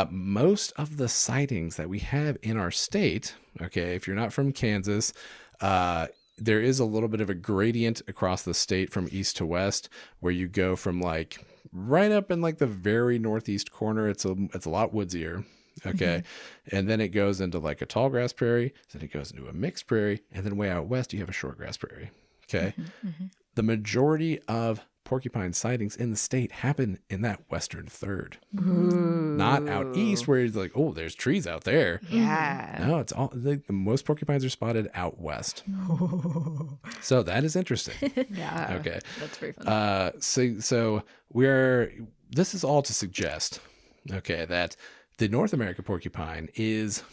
most of the sightings that we have in our state, okay, if you're not from Kansas, there is a little bit of a gradient across the state from east to west, where you go from like right up in like the very northeast corner. It's a lot woodsier. Okay. And then it goes into like a tall grass prairie. Then it goes into a mixed prairie. And then way out west, you have a short grass prairie. Okay. The majority of porcupine sightings in the state happen in that western third. Not out east where it's like, oh, there's trees out there. Yeah. No, it's all the most porcupines are spotted out west. So that is interesting. Yeah. Okay. That's very fun. So this is all to suggest, okay, that the North American porcupine is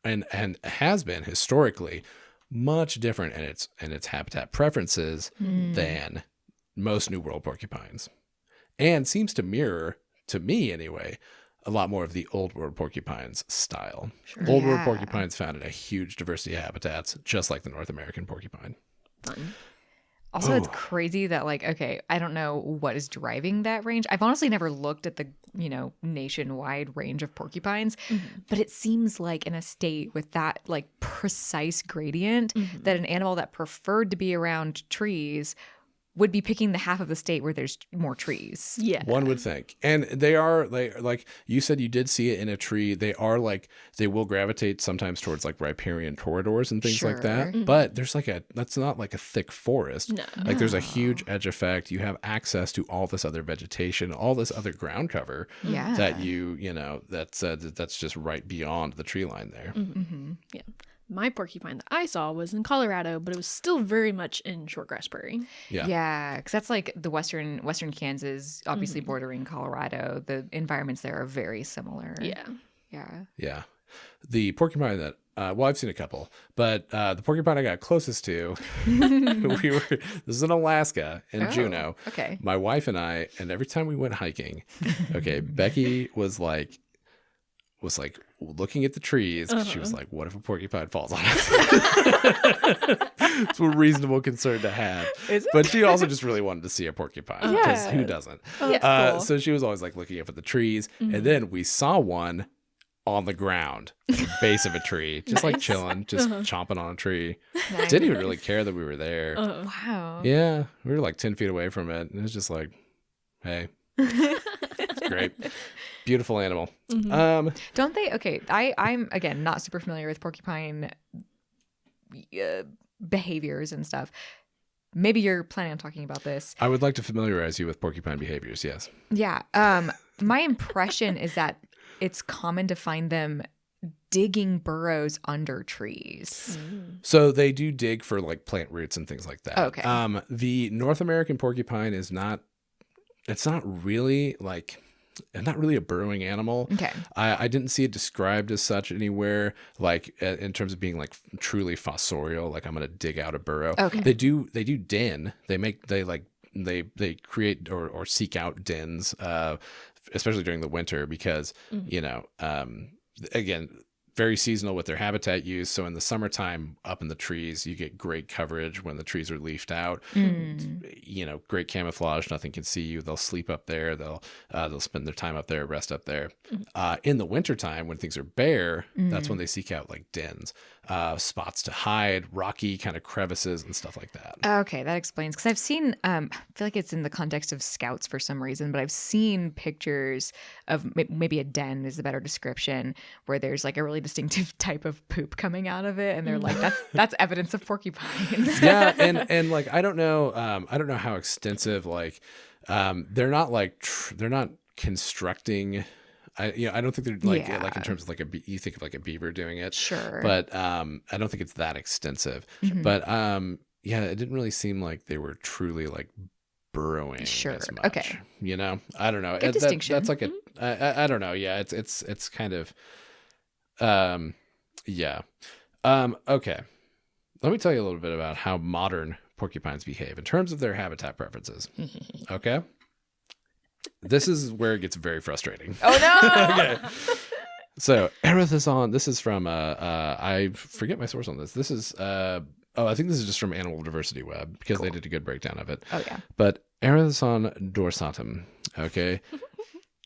and has been historically much different in its habitat preferences than most New World porcupines, and seems to mirror, to me anyway, a lot more of the Old World porcupines style. Old World porcupines found in a huge diversity of habitats, just like the North American porcupine. Fun. Also, it's crazy that like, okay, I don't know what is driving that range. I've honestly never looked at the, nationwide range of porcupines, but it seems like in a state with that like precise gradient that an animal that preferred to be around trees would be picking the half of the state where there's more trees. Yeah. One would think. And they are like you said, you did see it in a tree. They are like, they will gravitate sometimes towards like riparian corridors and things like that. But there's that's not like a thick forest. No. Like there's a huge edge effect. You have access to all this other vegetation, all this other ground cover Yeah. that that's just right beyond the tree line there. Yeah. My porcupine that I saw was in Colorado, but it was still very much in shortgrass prairie. Yeah. Because that's like the western Kansas, obviously bordering Colorado. The environments there are very similar. Yeah. Yeah. The porcupine that, I've seen a couple, but the porcupine I got closest to, this is in Alaska, in Juneau. Okay. My wife and I, and every time we went hiking, okay, Becky was like looking at the trees. 'Cause she was like, what if a porcupine falls on us? It's a reasonable concern to have. Is it? But she also just really wanted to see a porcupine, because who doesn't? Cool. So she was always like looking up at the trees. And then we saw one on the ground, at the base of a tree, just like chilling, just chomping on a tree. Nice. Didn't even really care that we were there. Wow. Yeah, we were like 10 feet away from it. And it was just like, hey, it's great. Beautiful animal. Don't they? Okay, I'm again not super familiar with porcupine behaviors and stuff. Maybe you're planning on talking about this. I would like to familiarize you with porcupine behaviors, yes. Yeah. My impression is that it's common to find them digging burrows under trees. So they do dig for like plant roots and things like that. Okay. The North American porcupine is not really a burrowing animal. Okay. I didn't see it described as such anywhere, like in terms of being like truly fossorial, like I'm going to dig out a burrow. Okay. They do den. They create or seek out dens, especially during the winter, because, again, very seasonal with their habitat use. So in the summertime, up in the trees, you get great coverage when the trees are leafed out. You know, great camouflage. Nothing can see you. They'll sleep up there. They'll spend their time up there, rest up there. In the wintertime, when things are bare, that's when they seek out like dens, spots to hide, rocky kind of crevices and stuff like that. Okay, that explains. Because I've seen, I feel like it's in the context of scouts for some reason, but I've seen pictures of maybe a den is a better description, where there's like a really distinctive type of poop coming out of it, and they're like, that's evidence of porcupines. Yeah, and like I don't know how extensive like they're not like they're not constructing. I don't think they're like like in terms of like you think of like a beaver doing it, Sure, but I don't think it's that extensive. But yeah, it didn't really seem like they were truly like burrowing as much. Okay, you know, I don't know. Good distinction. That's like I don't know. Yeah, it's kind of yeah. Okay. Let me tell you a little bit about how modern porcupines behave in terms of their habitat preferences. Okay. This is where it gets very frustrating. Oh no. Okay. So Erithizon, this is from I forget my source on this. This is I think this is just from Animal Diversity Web, because they did a good breakdown of it. Oh yeah. But Erithizon dorsatum, okay,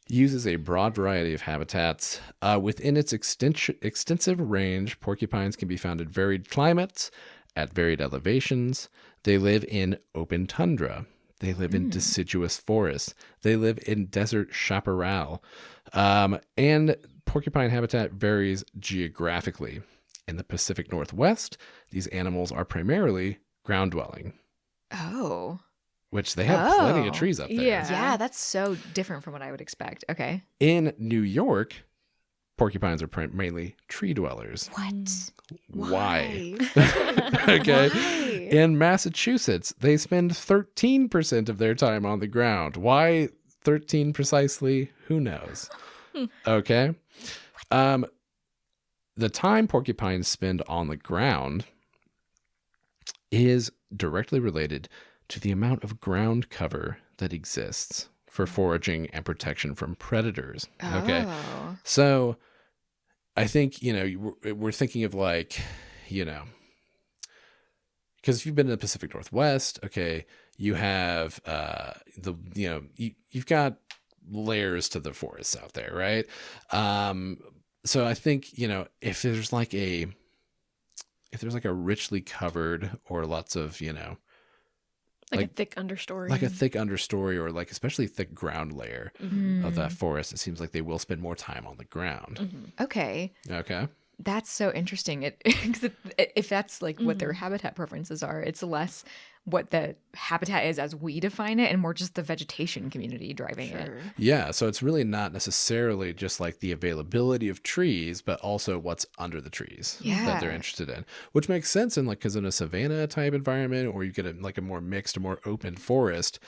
uses a broad variety of habitats. Within its extensive range, porcupines can be found in varied climates, at varied elevations. They live in open tundra. They live in deciduous forests. They live in desert chaparral. And porcupine habitat varies geographically. In the Pacific Northwest, these animals are primarily ground dwelling. Oh. Which they have plenty of trees up there. Yeah, that's so different from what I would expect. Okay. In New York, porcupines are mainly tree dwellers. What? Why? Okay. Why? In Massachusetts, they spend 13% of their time on the ground. Why 13 precisely? Who knows? Okay. The time porcupines spend on the ground is directly related to the amount of ground cover that exists for foraging and protection from predators. Okay. Oh. So I think, we're thinking of like, because if you've been in the Pacific Northwest, okay, you have you've got layers to the forests out there, right? So I think, if there's like a richly covered or lots of, like a thick understory. Like a thick understory, or like especially thick ground layer of that forest, it seems like they will spend more time on the ground. Okay. Okay. That's so interesting. If that's like what their habitat preferences are, it's less what the habitat is as we define it and more just the vegetation community driving it. Yeah. So it's really not necessarily just like the availability of trees, but also what's under the trees that they're interested in, which makes sense because in a savanna type environment, or you get a more mixed, more open forest,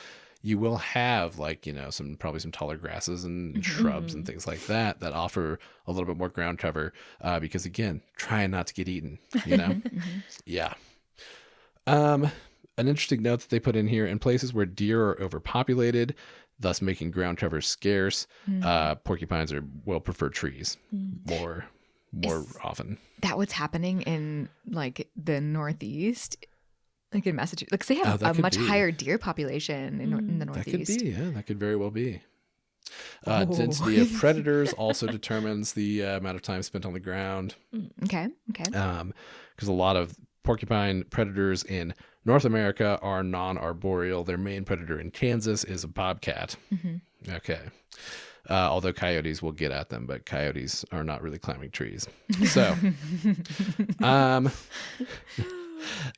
you will have probably some taller grasses and shrubs and things like that offer a little bit more ground cover, because again, trying not to get eaten, Yeah. An interesting note that they put in here: in places where deer are overpopulated, thus making ground cover scarce, porcupines will prefer trees more often. That what's happening in like the Northeast? Like in Massachusetts, because they have a much higher deer population in the Northeast. That could be, yeah. That could very well be. Density of predators also determines the amount of time spent on the ground. Okay. Because a lot of porcupine predators in North America are non-arboreal. Their main predator in Kansas is a bobcat. Okay. Although coyotes will get at them, but coyotes are not really climbing trees. So,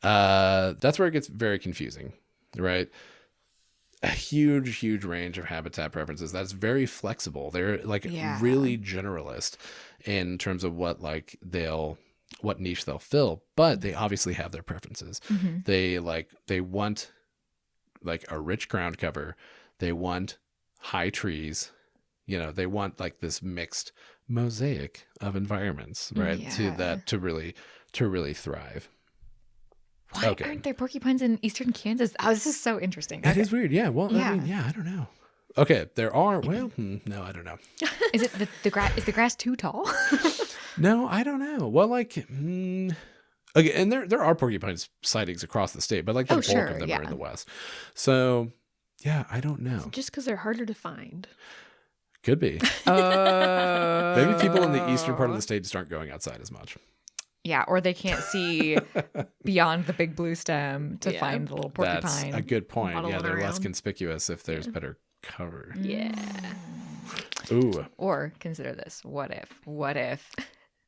that's where it gets very confusing, right? A huge range of habitat preferences. That's very flexible. They're really generalist in terms of what niche they'll fill, but they obviously have their preferences. They want like a rich ground cover. They want high trees. They want like this mixed mosaic of environments, right? To really thrive. Why aren't there porcupines in eastern Kansas? Oh, this is so interesting. That is weird. Yeah. Well, I mean, I don't know. Okay, there are. Well, no, I don't know. Is it the grass? Is the grass too tall? No, I don't know. Well, like, okay, and there are porcupine sightings across the state, but like the bulk of them are in the West. So, yeah, I don't know. Just because they're harder to find. Could be. Maybe people in the eastern part of the state just aren't going outside as much. Yeah, or they can't see beyond the big blue stem to find the little porcupine. That's a good point. Yeah, they're less around. conspicuous if there's better cover. Yeah. Ooh. Or consider this. What if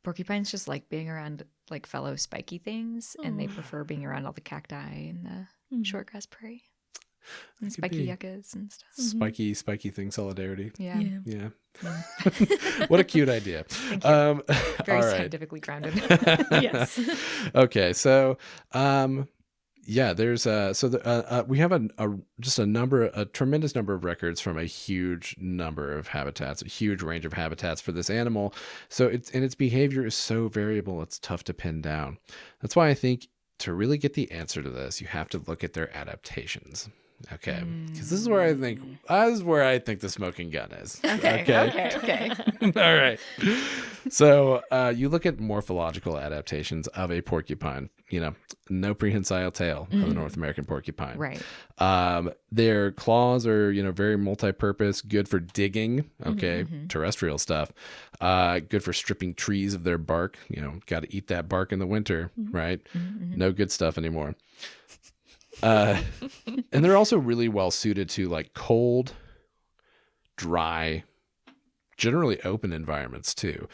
porcupines just like being around like fellow spiky things and they prefer being around all the cacti and the shortgrass prairie? And spiky yuccas and stuff. Spiky thing solidarity. Yeah. What a cute idea. Very scientifically grounded. Yes. Okay, so there's we have a tremendous number of records from a huge number of habitats, a huge range of habitats for this animal. So its behavior is so variable, it's tough to pin down. That's why I think to really get the answer to this, you have to look at their adaptations. Okay, because this is where I think the smoking gun is. Okay. All right. So you look at morphological adaptations of a porcupine. No prehensile tail of the North American porcupine. Right. Their claws are very multi-purpose, good for digging. Okay, terrestrial stuff. Good for stripping trees of their bark. Got to eat that bark in the winter, right? No good stuff anymore. And they're also really well suited to like cold, dry, generally open environments too.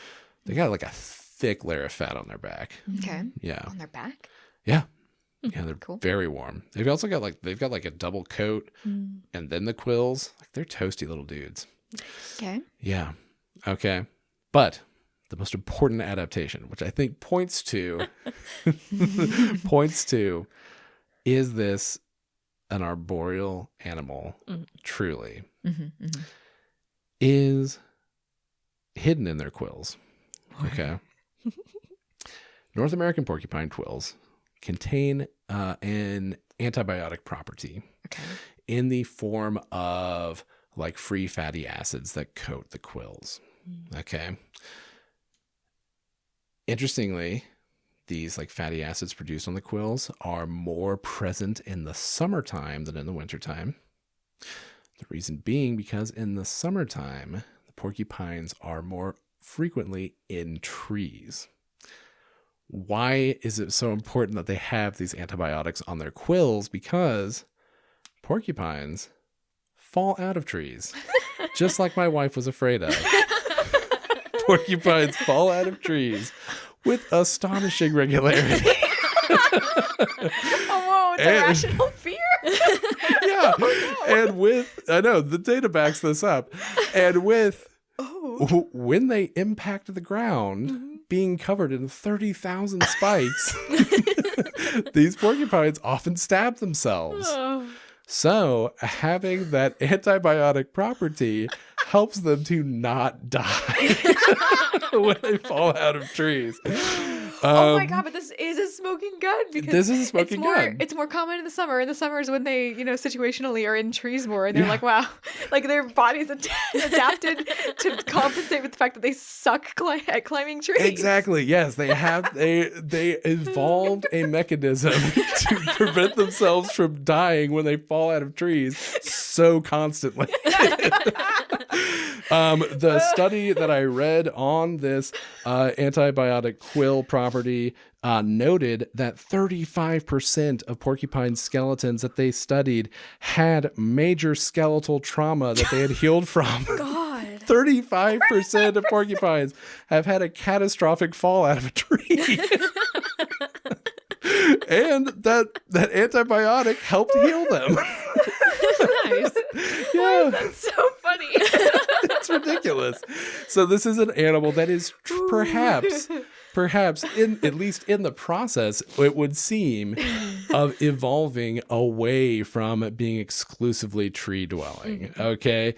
They got like a thick layer of fat on their back. Okay. Yeah. On their back? Yeah. Yeah, they're Cool. very warm. They've also got like a double coat and then the quills. Like they're toasty little dudes. Okay. Yeah. Okay. But the most important adaptation, which I think points to is this an arboreal animal truly is hidden in their quills. Okay. North American porcupine quills contain an antibiotic property in the form of like free fatty acids that coat the quills. Okay. Interestingly, these like fatty acids produced on the quills are more present in the summertime than in the wintertime. The reason being because in the summertime, the porcupines are more frequently in trees. Why is it so important that they have these antibiotics on their quills? Because porcupines fall out of trees, just like my wife was afraid of. Porcupines fall out of trees with astonishing regularity. Oh, whoa, it's a rational fear. Yeah. And I know the data backs this up. And when they impact the ground, being covered in 30,000 spikes, these porcupines often stab themselves. So having that antibiotic property helps them to not die when they fall out of trees. Oh my God, but this is a smoking gun because this is a smoking gun. It's more common in the summer. In the summer is when they, situationally are in trees more and they're like, wow, like their bodies adapted to compensate with the fact that they suck at climbing trees. Exactly. Yes, they evolved a mechanism to prevent themselves from dying when they fall out of trees so constantly. The study that I read on this antibiotic quill property noted that 35% of porcupine skeletons that they studied had major skeletal trauma that they had healed from. God. 35% of porcupines have had a catastrophic fall out of a tree. And that antibiotic helped heal them. Nice. Yeah. That's so funny. It's ridiculous. So this is an animal that is perhaps at least in the process, it would seem, of evolving away from being exclusively tree dwelling. Okay.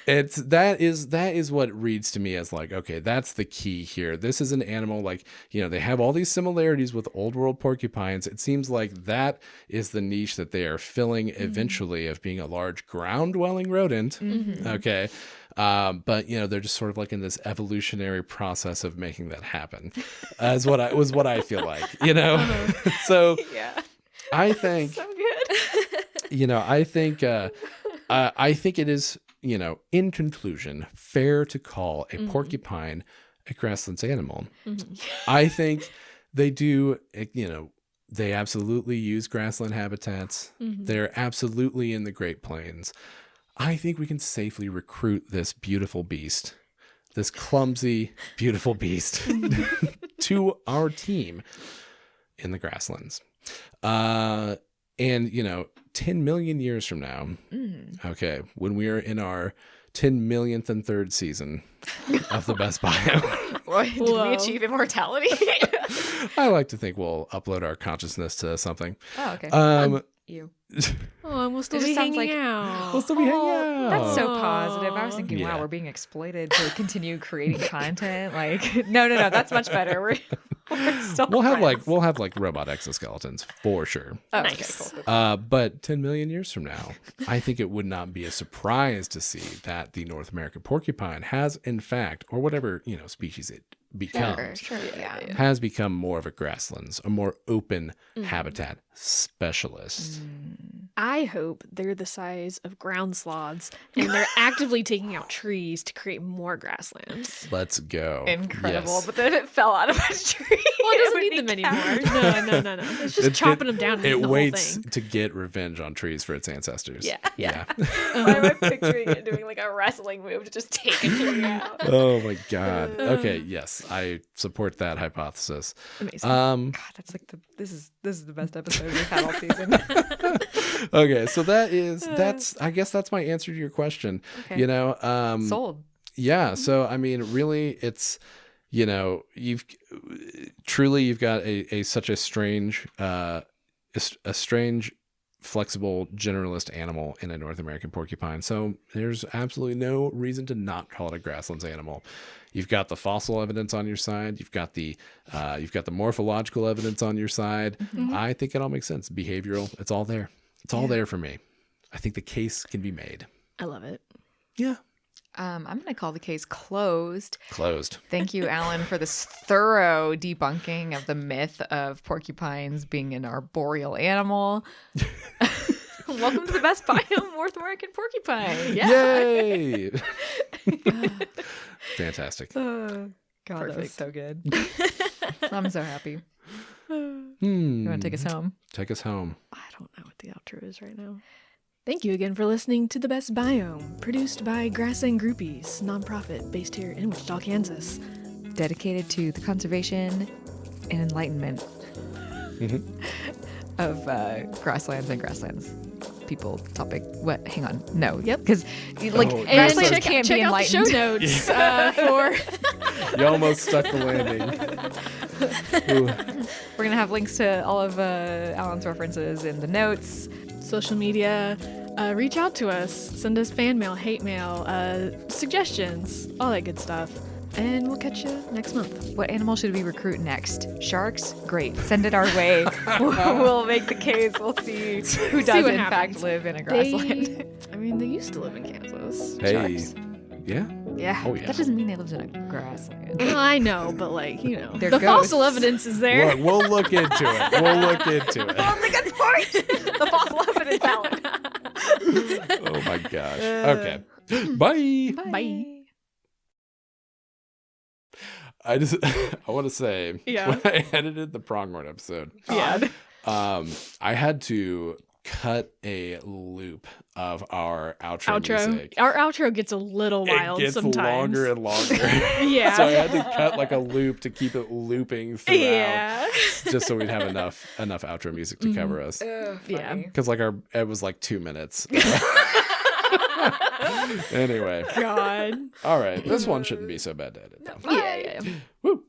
that is what reads to me as like, okay, that's the key here. This is an animal like, they have all these similarities with old world porcupines. It seems like that is the niche that they are filling eventually of being a large ground dwelling rodent. Okay. But they're just sort of like in this evolutionary process of making that happen, as what I feel like, So Yeah. I think, So good. I think it is, in conclusion, fair to call a porcupine a grasslands animal. I think they do, they absolutely use grassland habitats. They're absolutely in the Great Plains. I think we can safely recruit this beautiful beast, this clumsy, beautiful beast, to our team in the grasslands. And 10 million years from now, okay, when we are in our 10 millionth and third season of the Best Biome. Did we achieve immortality? I like to think we'll upload our consciousness to something. Oh, okay. You. Oh, and we'll still It be just sounds hanging like- out. We'll still be hanging out. That's so positive. I was thinking, Yeah. wow, we're being exploited to continue creating content. Like, no, that's much better. We're still We'll have friends. like robot exoskeletons for sure. Oh, Nice. Okay, cool. But 10 million years from now, I think it would not be a surprise to see that the North American porcupine has, in fact, or whatever species it becomes, Sure, yeah. has become more of a grasslands, a more open habitat specialist. I hope they're the size of ground sloths and they're actively taking out trees to create more grasslands. Let's go. Incredible. Yes. But then it fell out of a tree. Well, it doesn't need them anymore. No. It's just chopping them down and It eating the waits whole thing. to get revenge on trees for its ancestors. Yeah. Why am I picturing it doing like a wrestling move to just take a tree out? Oh my God. Okay. Yes, I support that hypothesis. Amazing. God, that's like this is the best episode we've had all season. Okay, so I guess that's my answer to your question. Okay. Sold. Yeah. So I mean, really, it's you've got a such a strange flexible generalist animal in a North American porcupine. So there's absolutely no reason to not call it a grasslands animal. You've got the fossil evidence on your side. You've got the morphological evidence on your side. I think it all makes sense. Behavioral, it's all there. It's all there for me. I think the case can be made. I love it. Yeah. I'm going to call the case closed. Closed. Thank you, Allan, for this thorough debunking of the myth of porcupines being an arboreal animal. Welcome to the Best Biome, North American porcupine. Yeah. Yay! Fantastic. Oh, God, that was so good. I'm so happy. You want to take us home? Take us home. I don't know what the outro is right now. Thank you again for listening to The Best Biome, produced by Grassland Groupies, nonprofit based here in Wichita, Kansas. Dedicated to the conservation and enlightenment of grasslands and grasslands. People topic. What? Hang on. No. Yep. Because And grasslands check can't out be the enlightened. show notes for... You almost stuck the landing. Ooh. We're going to have links to all of Allan's references in the notes. social media. Reach out to us. Send us fan mail, hate mail, suggestions, all that good stuff. And we'll catch you next month. What animal should we recruit next? Sharks? Great. Send it our way. We'll make the case. We'll see who does what in happens. fact live in a grassland. They used to live in Kansas. Hey. Sharks. Yeah. Yeah. Oh, yeah. That doesn't mean they lived in a grassland. Well, I know, but They're the fossil ghosts. evidence is there. Look, we'll look into it. That's a good point. The fossil evidence, Allan. Oh my gosh. Okay. Bye. Bye. I want to say, Yeah. when I edited the Pronghorn episode, Yeah. I had to cut a loop of our outro music. Our outro gets a little wild It gets sometimes. longer and longer. Yeah. So I had to cut like a loop to keep it looping throughout, Yeah. just so we'd have enough outro music to cover us. Yeah. Because it was like 2 minutes. Anyway, God. all right. This one shouldn't be so bad to edit, though. Yeah. Woo.